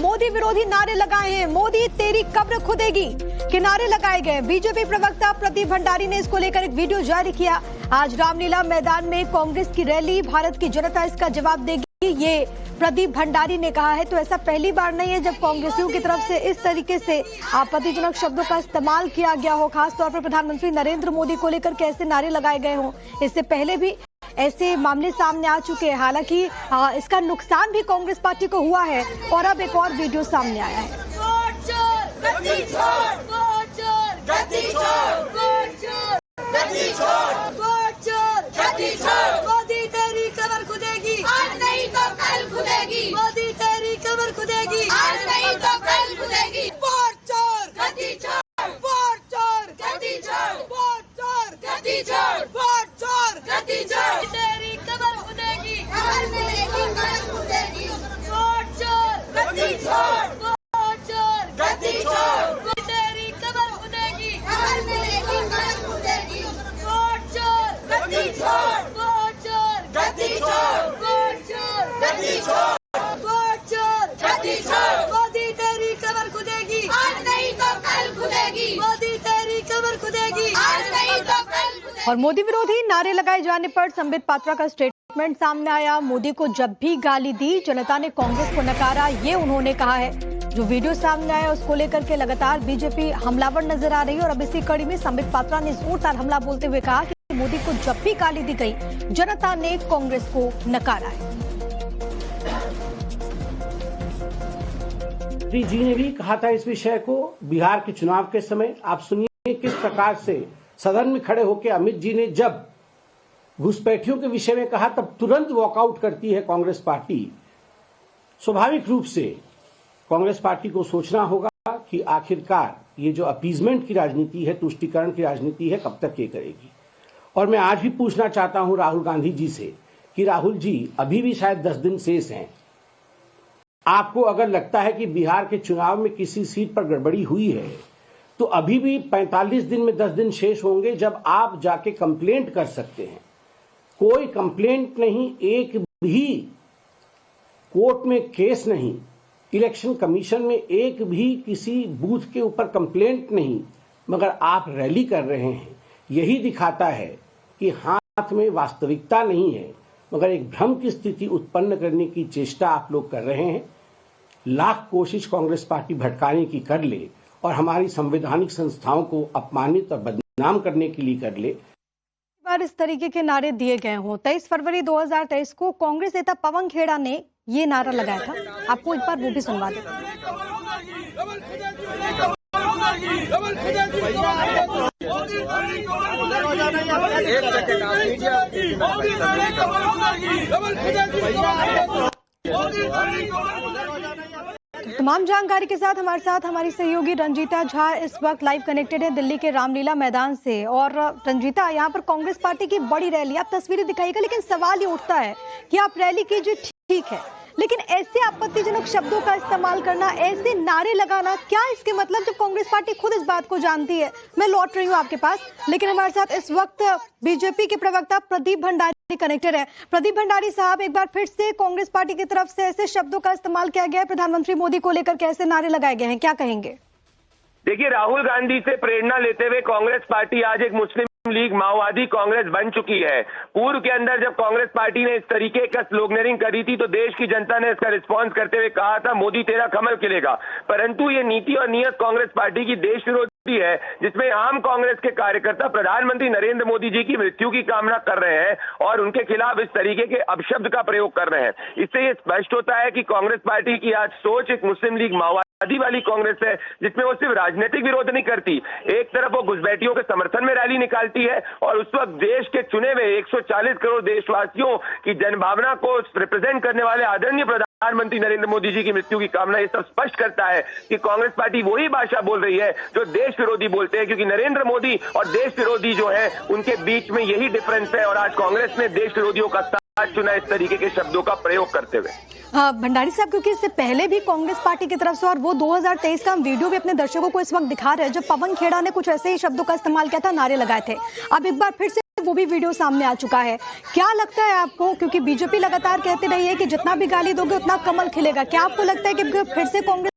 मोदी विरोधी नारे लगाए हैं। मोदी तेरी कब्र खुदेगी के नारे लगाए गए। बीजेपी प्रवक्ता प्रदीप भंडारी ने इसको लेकर एक वीडियो जारी किया। आज रामलीला मैदान में कांग्रेस की रैली, भारत की जनता इसका जवाब देगी, ये प्रदीप भंडारी ने कहा है। तो ऐसा पहली बार नहीं है जब कांग्रेसियों की तरफ से इस तरीके से आपत्तिजनक शब्दों का इस्तेमाल किया गया हो, खासतौर पर प्रधानमंत्री नरेंद्र मोदी को लेकर कैसे नारे लगाए गए हों। इससे पहले भी ऐसे मामले सामने आ चुके हैं। हालांकि इसका नुकसान भी कांग्रेस पार्टी को हुआ है और अब एक और वीडियो सामने आया है। मोदी तेरी कमर खुदेगी, आज नहीं तो कल खुदेगी। मोदी तेरी कमर खुदेगी, आज नहीं तो कल खुदेगी। वोट चोर, गद्दी चोर, वोट चोर, गद्दी चोर, वोट चोर, गद्दी चोर, वोट चोर, गद्दी चोर। तेरी कमर खुदेगी, आज नहीं तो कल खुदेगी। वोट चोर, गद्दी चोर, वोट चोर, गद्दी चोर। तेरी कमर खुदेगी, आज नहीं तो कल खुदेगी। वोट चोर, गद्दी चोर, वोट चोर, गद्दी चोर, वोट चोर, गद्दी चोर, वोट चोर, गद्दी चोर। मोदी तेरी कमर खुदेगी, आज नहीं तो कल खुदेगी। मोदी तेरी कमर खुदेगी, आज नहीं तो कल खुदेगी। और मोदी विरोधी नारे लगाए जाने पर संबित पात्रा का स्टेटमेंट सामने आया। मोदी को जब भी गाली दी, जनता ने कांग्रेस को नकारा, ये उन्होंने कहा है। जो वीडियो सामने आया उसको लेकर के लगातार बीजेपी हमलावर नजर आ रही है और अब इसी कड़ी में संबित पात्रा ने जोरदार हमला बोलते हुए कहा कि मोदी को जब भी गाली दी गई, जनता ने कांग्रेस को नकारा है। जी ने भी कहा था इस विषय को बिहार के चुनाव के समय। आप सुनिए किस प्रकार से सदन में खड़े होकर अमित जी ने जब घुसपैठियों के विषय में कहा तब तुरंत वॉकआउट करती है कांग्रेस पार्टी। स्वाभाविक रूप से कांग्रेस पार्टी को सोचना होगा कि आखिरकार ये जो अपीजमेंट की राजनीति है, तुष्टीकरण की राजनीति है, कब तक ये करेगी। और मैं आज भी पूछना चाहता हूं राहुल गांधी जी से कि राहुल जी अभी भी शायद 10 दिन शेष हैं। आपको अगर लगता है कि बिहार के चुनाव में किसी सीट पर गड़बड़ी हुई है तो अभी भी 45 दिन में 10 दिन शेष होंगे जब आप जाके कंप्लेंट कर सकते हैं। कोई कंप्लेंट नहीं, एक भी कोर्ट में केस नहीं, इलेक्शन कमीशन में एक भी किसी बूथ के ऊपर कंप्लेंट नहीं, मगर आप रैली कर रहे हैं। यही दिखाता है कि हाथ में वास्तविकता नहीं है, मगर एक भ्रम की स्थिति उत्पन्न करने की चेष्टा आप लोग कर रहे हैं। लाख कोशिश कांग्रेस पार्टी भटकाने की कर ले और हमारी संवैधानिक संस्थाओं को अपमानित और बदनाम करने के लिए कर ले। बार इस तरीके के नारे दिए गए हों। 23 फरवरी 2023 को कांग्रेस नेता पवन खेड़ा ने ये नारा लगाया था। आपको एक बार वो भी सुनवा दें। तमाम जानकारी के साथ हमारी सहयोगी रंजीता झा इस वक्त लाइव कनेक्टेड है दिल्ली के रामलीला मैदान से। और रंजीता, यहाँ पर कांग्रेस पार्टी की बड़ी रैली, आप तस्वीरें दिखाइएगा, लेकिन सवाल ये उठता है कि आप रैली कीजिए, ठीक है, लेकिन ऐसे आपत्तिजनक शब्दों का इस्तेमाल करना, ऐसे नारे लगाना, क्या इसके मतलब, जब कांग्रेस पार्टी खुद इस बात को जानती है। मैं लौट रही हूँ आपके पास, लेकिन हमारे साथ इस वक्त बीजेपी के प्रवक्ता प्रदीप भंडारी कनेक्टेड है। प्रदीप भंडारी साहब, एक बार फिर से कांग्रेस पार्टी की तरफ से ऐसे शब्दों का इस्तेमाल किया गया है, प्रधानमंत्री मोदी को लेकर कैसे नारे लगाए गए हैं, क्या कहेंगे? देखिए, राहुल गांधी से प्रेरणा लेते हुए कांग्रेस पार्टी आज एक मुस्लिम लीग माओवादी कांग्रेस बन चुकी है। पूर्व के अंदर जब कांग्रेस पार्टी ने इस तरीके का स्लोगनरिंग करी थी तो देश की जनता ने इसका रिस्पांस करते हुए कहा था मोदी तेरा कमर खिलेगा। परंतु ये नीति और नीयत कांग्रेस पार्टी की देश विरोधी है, जिसमें आम कांग्रेस के कार्यकर्ता प्रधानमंत्री नरेंद्र मोदी जी की मृत्यु की कामना कर रहे हैं और उनके खिलाफ इस तरीके के अपशब्द का प्रयोग कर रहे हैं। इससे ये स्पष्ट होता है कि कांग्रेस पार्टी की आज सोच एक मुस्लिम लीग माओवादी वाली कांग्रेस है, जिसमें वो सिर्फ राजनीतिक विरोध नहीं करती, एक तरफ वो घुसपैठियों के समर्थन में रैली निकालती है और उस वक्त देश के चुने हुए 140 करोड़ देशवासियों की जनभावना को रिप्रेजेंट करने वाले आदरणीय प्रधानमंत्री नरेंद्र मोदी जी की मृत्यु की कामना। ये सब स्पष्ट करता है कि कांग्रेस पार्टी वही भाषा बोल रही है जो देश विरोधी बोलते हैं, क्योंकि नरेंद्र मोदी और देश विरोधी जो है उनके बीच में यही डिफरेंस है। और आज कांग्रेस ने देश विरोधियों का साथ चुना इस तरीके के शब्दों का प्रयोग करते हुए। भंडारी साहब, क्योंकि इससे पहले भी कांग्रेस पार्टी की तरफ से, और वो 2023 का हम वीडियो भी अपने दर्शकों को इस वक्त दिखा रहे हैं, जब पवन खेड़ा ने कुछ ऐसे ही शब्दों का इस्तेमाल किया था, नारे लगाए थे। अब एक बार फिर से वो भी वीडियो सामने आ चुका है। क्या लगता है आपको, क्योंकि बीजेपी लगातार कहते रही है कि जितना भी गाली दोगे उतना कमल खिलेगा, क्या आपको लगता है कि फिर से कांग्रेस